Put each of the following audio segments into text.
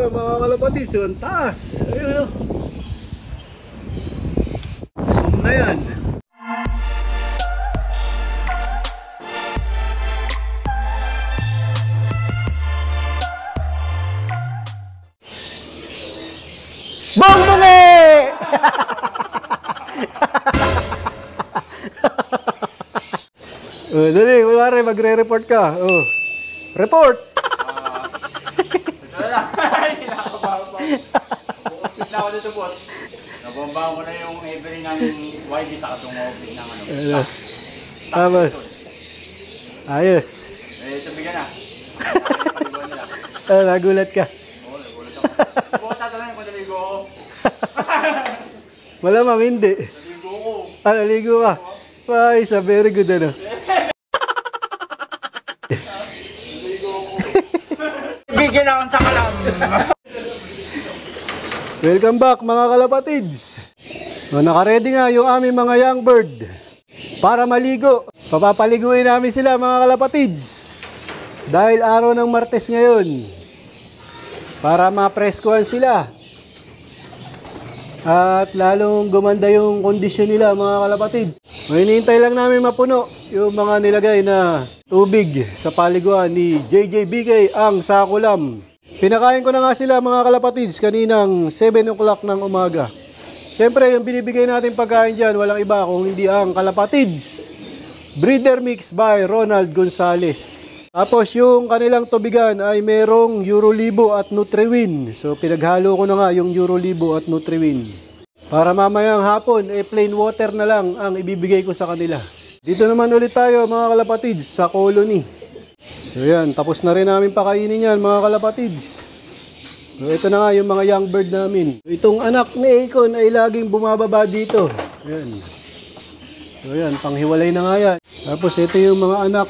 Ayun mga kalapatid, so ang taas. Ayun. Zoom na yan. Bongbongi! Oh, dali, kunwari, magre-report ka. Oh. Report! Bukod na ako dito, boss. Nabombahan ko na yung every ng YD sa katungobig ng ano. Tapos. Ayos. Eh, sabi ka na. Nagulat ka. Oo, nagulat ako. Bukas tatanungin kung naligo ako. Malamang hindi. Naligo ko. Naligo ka. Ay, sa very good ano. Bigyan ako sa kalam. Welcome back mga kalapatids. So, naka-ready nga yung aming mga young bird para maligo. Papapaliguin namin sila mga kalapatids. Dahil araw ng Martes ngayon. Para mapreskuhan sila. At lalong gumanda yung kondisyon nila mga kalapatids. Hinihintay lang namin mapuno yung mga nilagay na tubig sa paliguan ni JJBK ang Sakulam. Pinakain ko na nga sila mga kalapatids kaninang 7 o'clock ng umaga. Siyempre yung binibigay natin pagkain dyan walang iba kung hindi ang Kalapatids Breeder Mix by Ronald Gonzales. Tapos yung kanilang tubigan ay merong Eurolibo at Nutriwin. So pinaghalo ko na nga yung Eurolibo at Nutriwin. Para mamayang hapon, plain water na lang ang ibibigay ko sa kanila. Dito naman ulit tayo mga kalapatids sa colony. So yan, tapos na rin namin pakainin yan mga kalapatids. So ito na nga yung mga young bird namin. Itong anak ni Akon ay laging bumababa dito. Yan. So yan, panghiwalay na nga yan. Tapos ito yung mga anak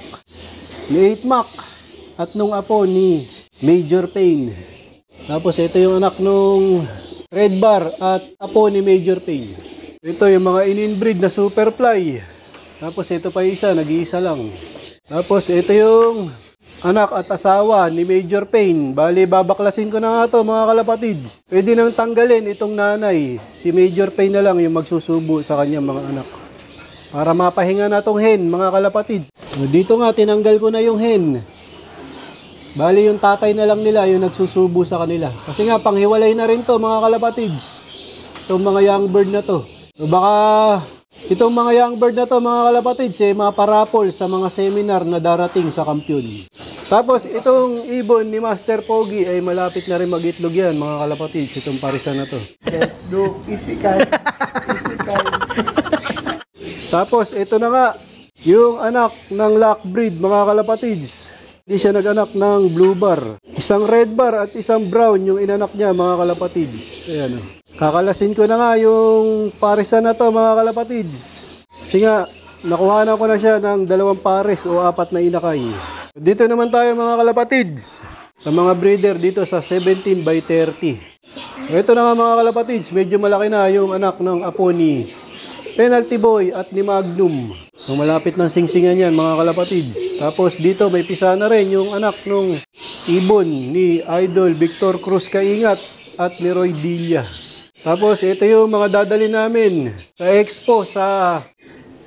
ni 8 Mac at nung apo ni Major Pain. Tapos ito yung anak nung Red Bar at apo ni Major Pain. Ito yung mga in-inbreed na Superfly. Tapos ito pa isa, nag-iisa lang. Tapos ito yung anak at asawa ni Major Pain. Bali, babaklasin ko na nga ito mga kalapatids. Pwede nang tanggalin itong nanay. Si Major Pain na lang yung magsusubo sa kanyang mga anak. Para mapahinga na itong hen mga kalapatids. Dito nga, tinanggal ko na yung hen. Bali, yung tatay na lang nila yung nagsusubo sa kanila. Kasi nga, panghiwalay na rin to mga kalapatids. Itong mga young bird na to. So, baka itong mga young bird na to mga kalapatids, maparapol sa mga seminar na darating sa Kampiyon. Tapos, itong ibon ni Master Pogi ay malapit na rin mag-itlog yan mga kalapatids. Itong parisan na to. Let's do physical. Physical. Tapos, ito na nga, yung anak ng lockbreed mga kalapatids. Hindi siya nag-anak ng blue bar. Isang red bar at isang brown yung inanak niya mga kalapatids. Ayan o. Kakalasin ko na nga yung parisan na to mga kalapatids. Kasi nga, nakuha na ko na siya ng 2 pares o 4 na inakay. Dito naman tayo mga kalapatids. Sa mga breeder dito sa 17 by 30. Ito na nga mga kalapatids. Medyo malaki na yung anak ng apo ni Penalty Boy at ni Magnum. So, malapit ng singsingan yan mga kalapatids. Tapos dito may pisa na rin yung anak nung ibon ni Idol Victor Cruz Kaingat at ni Roy Dilla. Tapos ito yung mga dadali namin sa expo sa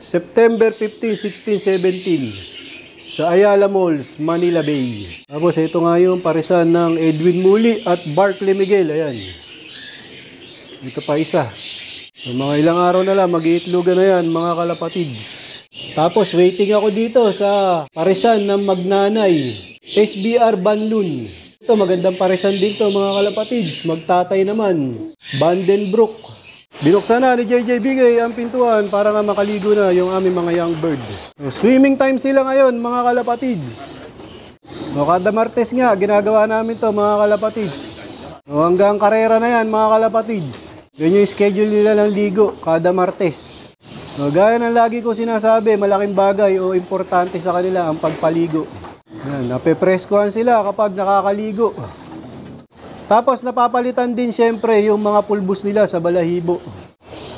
September 15, 16, 17 sa Ayala Malls, Manila Bay. Tapos ito nga yung parisan ng Edwin Muli at Barkley Miguel. Ayan. Ito pa isa. So, mga ilang araw na lang, mag-iitlogan na yan, mga kalapatids. Tapos, waiting ako dito sa parisan ng Magnanay, SBR Banlun. Ito, magandang parisan dito, mga kalapatids. Magtatay naman, Vandenbroek. Binuksan na ni JJBK ang pintuan para nga makaligo na yung aming mga young bird. So, swimming time sila ngayon, mga kalapatids. So, kada Martes nga, ginagawa namin to mga kalapatids. So, hanggang karera na yan, mga kalapatids. Yun yung schedule nila ng ligo, kada Martes. So, gaya ng lagi ko sinasabi, malaking bagay o importante sa kanila ang pagpaligo. Yan, napepreskuhan sila kapag nakakaligo. Tapos napapalitan din syempre yung mga pulbos nila sa balahibo.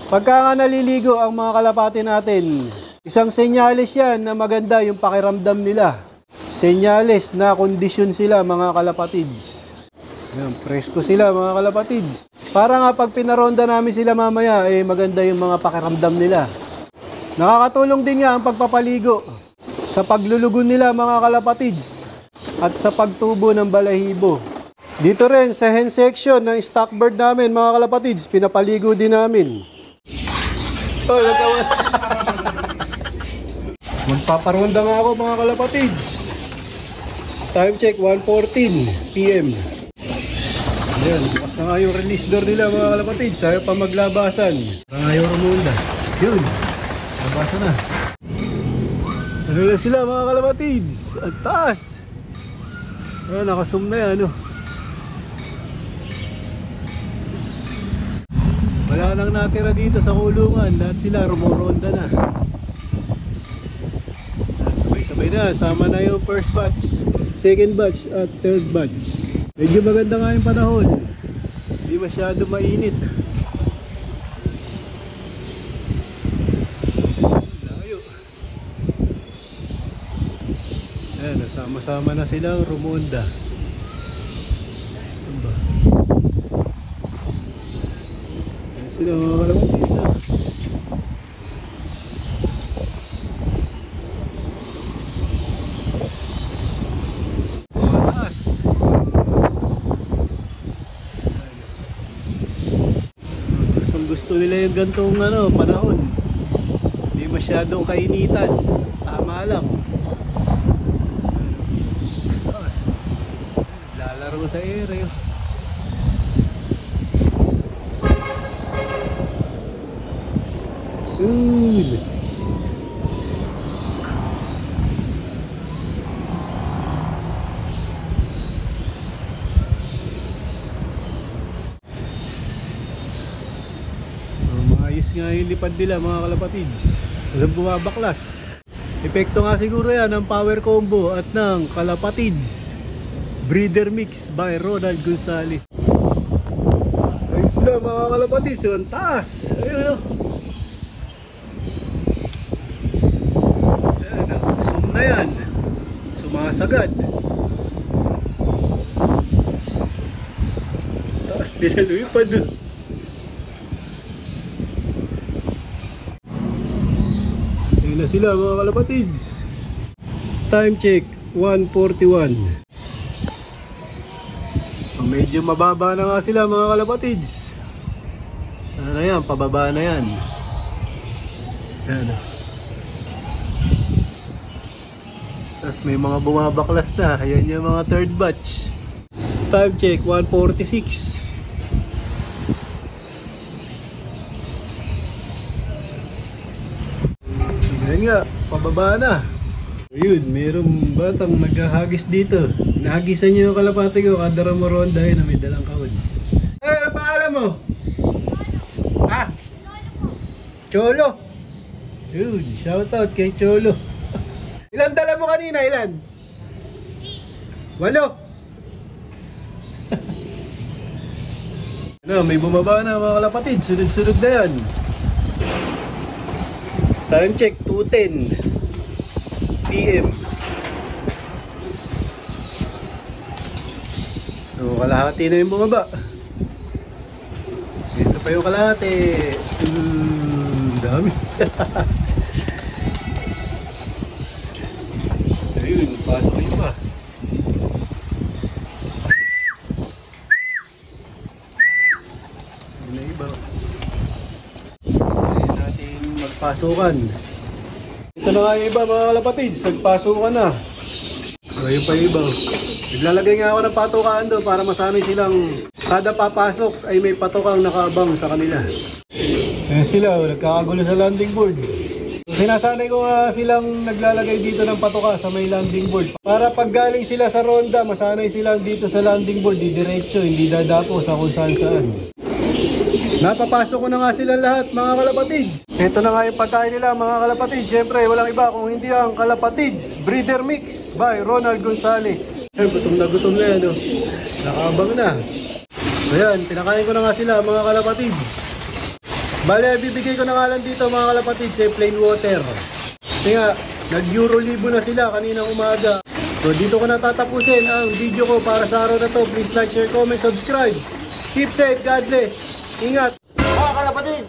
Pagka nga naliligo ang mga kalapati natin, isang senyales yan na maganda yung pakiramdam nila. Senyales na kondisyon sila mga kalapatids. Ayan, presko sila mga kalapatids. Para nga pag pinaronda namin sila mamaya, maganda yung mga pakiramdam nila. Nakakatulong din nga ang pagpapaligo sa paglulugon nila mga kalapatids at sa pagtubo ng balahibo. Dito rin sa hen section ng stock bird namin mga kalapatids, pinapaligo din namin. Oh, magpaparonda nga ako mga kalapatids. Time check 1:14 PM. Ayan, bukas na nga yung release door nila mga kalapatids. Ayaw pa maglabasan. Parang ayaw rumunda. Yun, labasan na. Ano na sila mga kalapatids? At taas. Ayan, nakasum na yan. Wala nang natira dito sa kulungan. Lahat sila rumuronda na. Sabay-sabay na. Sama na yung first batch, second batch at third batch. Medyo maganda nga yung panahon. Hindi masyado mainit. Layo. Ayan, nasama-sama na silang rumonda. Aba. Ayan sila mga kalapatids na. Gusto nila yung gantong panahon. Hindi masyadong kainitan. Tama lang. Lalaro sa ere. Ayos nga yung lipad nila mga kalapatids. Walang bumabaklas. Epekto nga siguro yan ng power combo at ng kalapatids breeder mix by Ronald Gonzales. Ayos na mga kalapatids. Ang taas. Ayun o. Zoom na yan. Sumasagad. Taas nila lumipad. Na sila mga kalapatids. Time check 1:41. Medyo mababa na nga sila mga kalapatids. Ano na yan, pababa na yan. Yan. Tapos may mga bumabaklas na. Ayan yung mga third batch. Time check 1:46. Ayan nga, pababa na. Ayun, mayroong batang naghahagis dito. Nahagisan niyo yung kalapati ko, kada ramoron dahil na may dalang kahon. Ano pangalan mo? Ha? Cholo. Yun, shoutout kay Cholo. Ilan dala mo kanina? Ilan? 8. Ano, may bumaba na mga kalapatid. Sunod-sunod na yan. Time check 2:10 PM. So kalahati na yung bumaba. Ito pa yung kalahati. Dami. Ayun, pasok yung pa. Ayun na iba. Ayun natin magpasukan. Ito na nga yung iba mga kalapatids, nagpasukan na. Ayun pa yung iba. Naglalagay nga ako ng patukaan doon para masanay silang kada papasok ay may patukang nakaabang sa kanila. Ayan sila, nagkakagulo sa landing board. Sinasanay ko nga silang naglalagay dito ng patuka sa may landing board. Para pag galing sila sa ronda, masanay silang dito sa landing board, didiretso, hindi dadapo sa kung saan saan. Napapasok ko na nga sila lahat mga kalapatids. Ito na nga yung pagkain nila mga kalapatids. Siyempre walang iba kung hindi ang Kalapatids Breeder Mix by Ronald Gonzales. Gutom na yan. Oh. Nakaabang na. Ayan, pinakain ko na nga sila mga kalapatids. Bale, bibigay ko na nga lang dito mga kalapatids plain water. Kasi nga, nag-Eurolibo na sila kaninang umaga. So dito ko na tatapusin ang video ko para sa araw na to. Please like, share, comment, subscribe. Keep safe, God bless. Ingat. Mga kalapatid!